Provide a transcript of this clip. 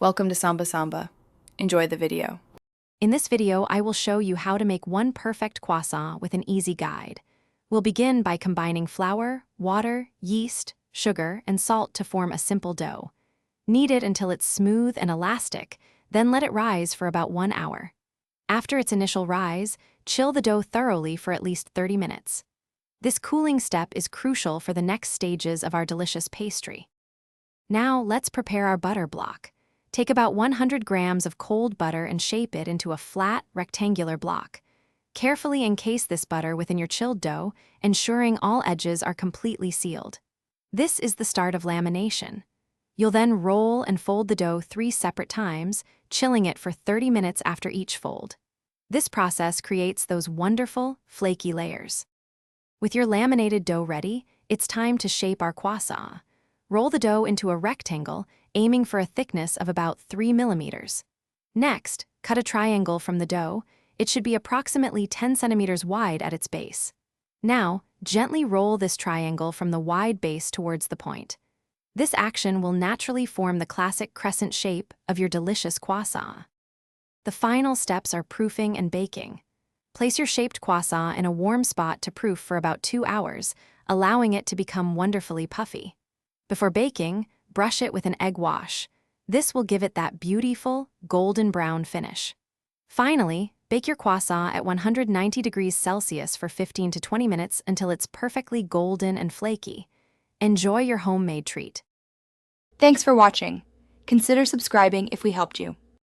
Welcome to Samba Samba. Enjoy the video. In this video, I will show you how to make one perfect croissant with an easy guide. We'll begin by combining flour, water, yeast, sugar, and salt to form a simple dough. Knead it until it's smooth and elastic, then let it rise for about 1 hour. After its initial rise, chill the dough thoroughly for at least 30 minutes. This cooling step is crucial for the next stages of our delicious pastry. Now, let's prepare our butter block. Take about 100 grams of cold butter and shape it into a flat, rectangular block. Carefully encase this butter within your chilled dough, ensuring all edges are completely sealed. This is the start of lamination. You'll then roll and fold the dough 3 separate times, chilling it for 30 minutes after each fold. This process creates those wonderful, flaky layers. With your laminated dough ready, it's time to shape our croissant. Roll the dough into a rectangle, aiming for a thickness of about 3 millimeters. Next, cut a triangle from the dough. It should be approximately 10 centimeters wide at its base. Now, gently roll this triangle from the wide base towards the point. This action will naturally form the classic crescent shape of your delicious croissant. The final steps are proofing and baking. Place your shaped croissant in a warm spot to proof for about 2 hours, allowing it to become wonderfully puffy. Before baking, brush it with an egg wash. This will give it that beautiful, golden brown finish. Finally, bake your croissant at 190 degrees Celsius for 15 to 20 minutes until it's perfectly golden and flaky. Enjoy your homemade treat. Thanks for watching. Consider subscribing if we helped you.